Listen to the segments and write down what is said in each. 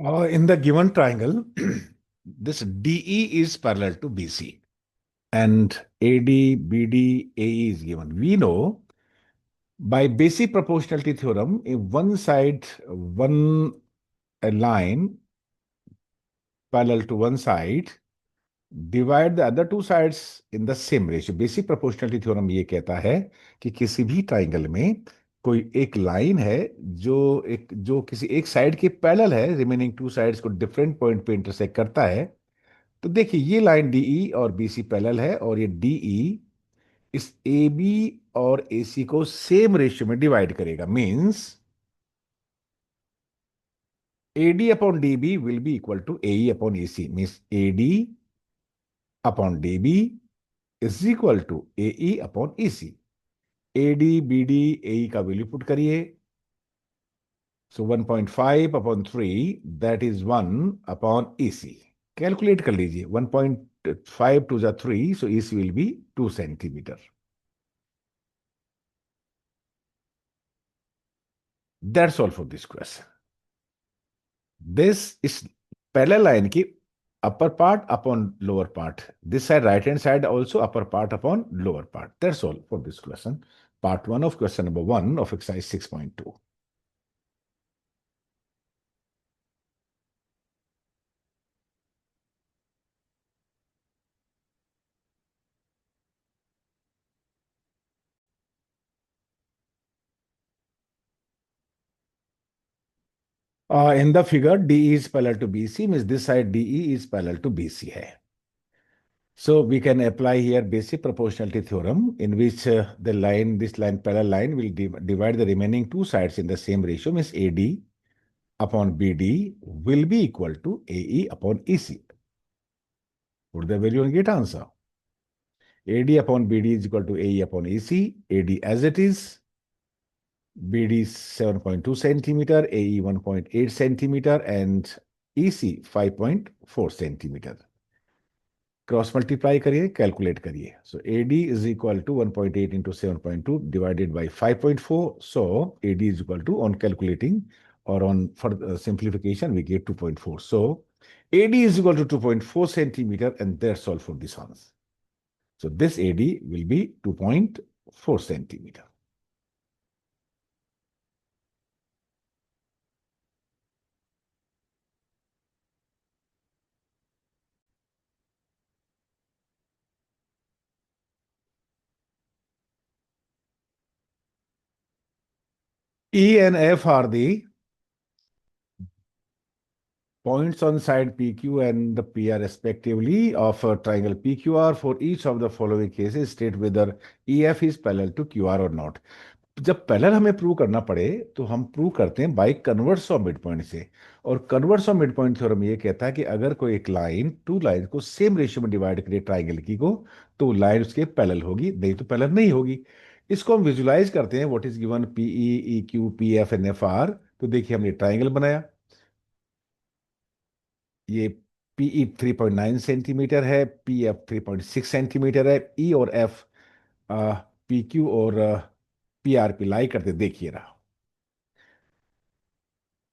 In the given triangle, this DE is parallel to BC and AD, BD, AE is given. We know by basic proportionality theorem, if one side, one a line parallel to one side, divide the other two sides in the same ratio. Basic proportionality theorem ये कहता है कि किसी भी triangle में कोई एक line है जो किसी एक साइड के पैरेलल है, रिमेनिंग टू साइड्स को डिफरेंट पॉइंट पे इंटरसेक्ट करता है। तो देखिए ये लाइन डीई और बीसी पैरेलल है और ये डीई इस ए बी और ए सी को सेम रेशियो में डिवाइड करेगा। Means AD upon DB will be equal to AE upon AC। Means AD upon DB is equal to AE upon EC। AD BD AE का वैल्यू पुट करिए। So 1.5 upon 3 that is 1 upon EC। Calculate कर लीजिए। 1.5 two जा 3, so EC will be 2 centimetre. That's all for this question. This is parallel line की upper part upon lower part. This side, right hand side, also upper part upon lower part. That's all for this question. Part 1 of question number 1 of exercise 6.2. In the figure, DE is parallel to BC, means this side DE is parallel to BC hai. So we can apply here basic proportionality theorem, in which this line parallel line will divide the remaining two sides in the same ratio, means AD upon BD will be equal to AE upon EC. Put the value and get answer. AD upon BD is equal to AE upon EC. AD as it is. BD 7.2 centimeter, AE 1.8 centimeter, and EC 5.4 centimeter. Cross multiply करिए, calculate करिए। So AD is equal to 1.8 into 7.2 divided by 5.4। So AD is equal to, on calculating और on for simplification we get 2.4. So AD is equal to 2.4 centimeter, and that's all for this answer. So this AD will be 2.4 centimeter. E and F are the points on side PQ and the PR respectively of a triangle PQR. For each of the following cases, state whether EF is parallel to QR or not. जब parallel हमें prove करना पड़े तो हम prove करते हैं by converse of mid point से। और converse of mid point theorem ये कहता है कि अगर कोई एक लाइन टू लाइन को सेम रेशियो में डिवाइड करे ट्राइंगल की को, तो लाइन उसके पैरेलल होगी, नहीं तो पैरेलल नहीं होगी। इसको हम विजुलाइज करते हैं। What is given PE, E Q, P F and F R. तो देखिए हमने ट्राइंगल बनाया। ये पीई 3.9 सेंटीमीटर है, पी एफ 3.6 सेंटीमीटर है। ई और एफ पी क्यू और पी आर पी लाई करते देखिए रहा।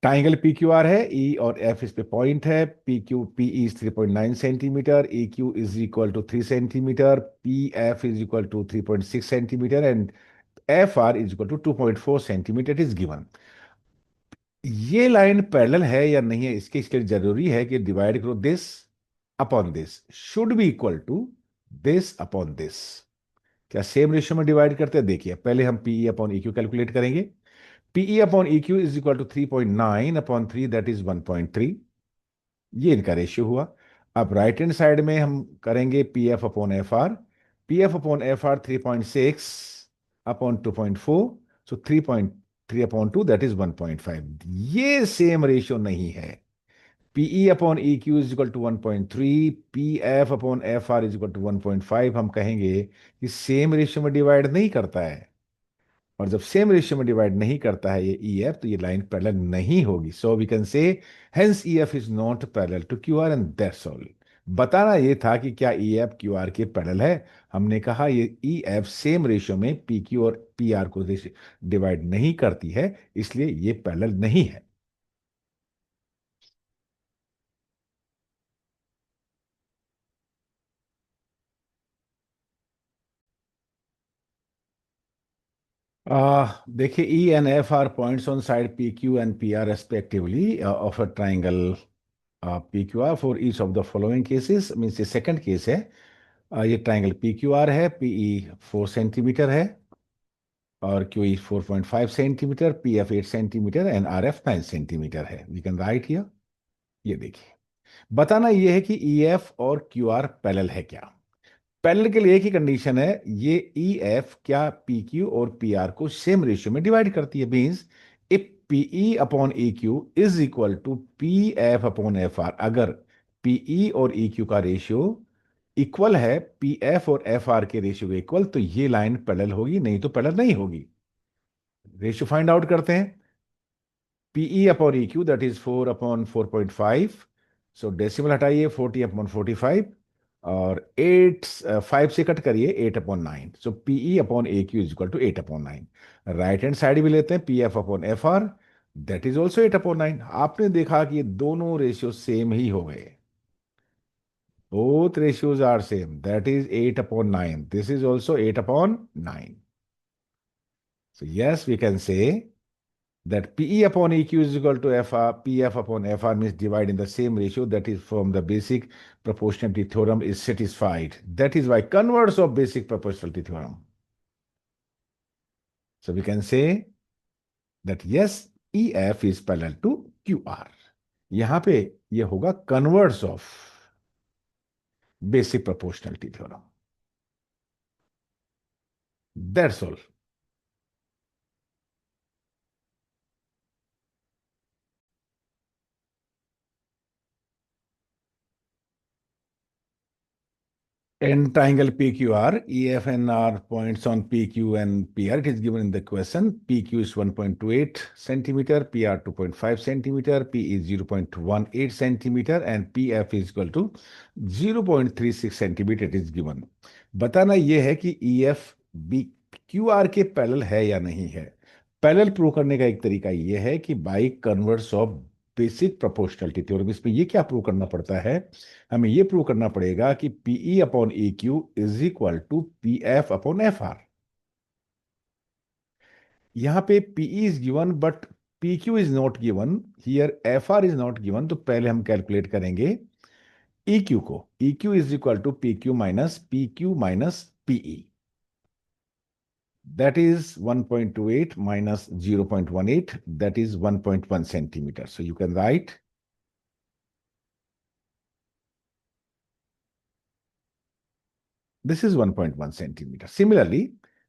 ट्राइंगल पी क्यू आर है, ई और एफ इस पे पॉइंट है। P Q P is 3.9 centimetre, E Q is equal to 3 centimetre, P F is equal to 3.6 centimetre, and F R is equal to 2.4 centimetre is given. ये line parallel है या नहीं है, इसके लिए जरूरी है कि डिवाइड करो this upon this should be equal to this upon this. क्या सेम रेशियो में डिवाइड करते हैं? देखिए पहले हम PE upon E Q calculate करेंगे। PE upon E Q is equal to 3.9 upon 3 that is 1.3। ये इनका रेशियो हुआ। अब राइट हैंड साइड में हम करेंगे P F upon F R. P F upon F R 3.6 upon 2.4, so 3.3 upon 2 that is 1.5। ये same ratio नहीं है। PE upon E Q is equal to 1.3, P F upon F R is equal to 1.5। हम कहेंगे कि same ratio में divide नहीं करता है, और जब सेम रेशियो में डिवाइड नहीं करता है ये ई एफ, तो ये लाइन पैरेलल नहीं होगी। So we can say hence E F is not parallel to Q R, and that's all. बताना ये था कि क्या ई एफ क्यू आर के पैरेलल है। हमने कहा ये ई एफ सेम रेशियो में पी क्यू और पी आर को डिवाइड नहीं करती है, इसलिए ये पैरेलल नहीं है। देखिए E and F are points on side P Q and P R respectively of a triangle P Q R for each of the following cases means ये सेकंड केस है। ये ट्राइंगल पी क्यू आर है, PE 4 centimetre है और Q E 4.5 centimetre, P F 8 centimetre and R F 9 centimetre है। We can write here. ये देखिए, बताना ये है कि ई एफ और क्यू आर पैरेलल है क्या। पैरेलल के लिए एक ही कंडीशन है, ये ई एफ क्या पी क्यू और पी आर को सेम रेशियो में डिवाइड करती है। Means if PE upon E Q is equal to P F upon F R, अगर पीई और ई क्यू का रेशियो इक्वल है पी एफ और एफ आर के रेशियो के इक्वल, तो ये लाइन पैरेलल होगी, नहीं तो पैरेलल नहीं होगी। रेशियो फाइंड आउट करते हैं। PE upon E Q that is 4/4.5। So decimal हटाइए, 40/45 और 8 5 से कट करिए 8/9। So PE upon A Q is equal to 8/9। Right hand side भी लेते हैं, P F upon F R that is also 8/9। आपने देखा कि ये दोनों रेशियो सेम ही हो गए। Both ratios are same, that is 8/9. This is also 8/9. So yes, we can say that PE upon EQ is equal to FR, PF upon FR means divide in the same ratio. That is from the basic proportionality theorem is satisfied. That is why converse of basic proportionality theorem. So we can say that yes, EF is parallel to QR. यहां पे ये होगा converse of basic proportionality theorem. That's all. In triangle PQR, EF and R points on PQ and PR. It is given in the question. PQ is 1.28 centimeter, PR 2.5 centimeter, P is 0.18 centimeter, and PF is equal to 0.36 centimeter. It is given. बताना यह है कि EF B QR के parallel है या नहीं है। Parallel prove करने का एक तरीका यह है कि by converse of basic proportionality theorem. इसमें ये क्या प्रूव करना पड़ता है, हमें ये प्रूव करना पड़ेगा कि PE upon A Q is equal to P F upon F R. यहां पे PE is given but P Q is not given, here F R is not given. तो पहले हम कैलकुलेट करेंगे ई क्यू को। E Q is equal to P Q minus PE, that is 1.28 minus 0.18, that is 1.1 centimeter. So you can write this is 1.1 centimeter. Similarly,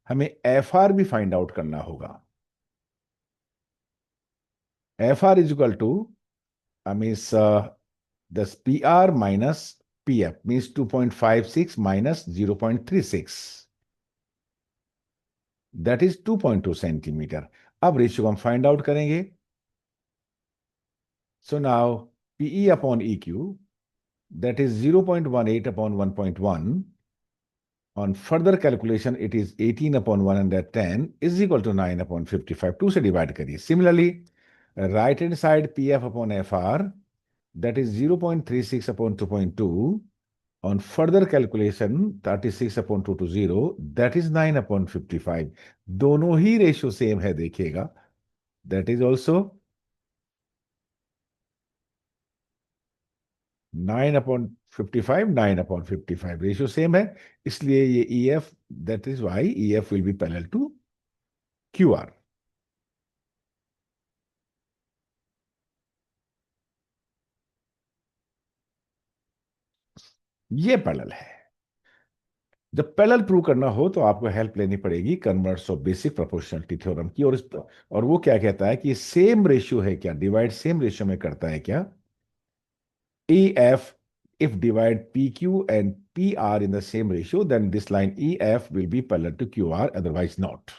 हमें F R भी find out करना होगा। F R is equal two means this PR minus PF means 2.56 minus 0.36, that is 2.2 centimeter. अब ratio हम find out करेंगे। So now PE upon EQ, that is 0.18 upon 1.1. On further calculation, it is 18 upon 110 is equal to 9 upon 55. 2 से divide करिए। Similarly, right hand side PF upon FR, that is 0.36 upon 2.2. On further calculation, 36 upon 220, that is 9 upon 55. दोनों ही ratio same है, देखिएगा। That is also 9/55, 9/55 ratio same है, इसलिए ये E F, that is Y E F will be parallel to Q R. ये parallel है। जब parallel prove करना हो तो आपको हेल्प लेनी पड़ेगी converse of basic proportionality theorem की। और वो क्या कहता है कि सेम रेशियो है क्या, डिवाइड सेम रेशियो में करता है क्या। E F if divide PQ and PR in the same ratio, then this line EF will be parallel to QR, otherwise not.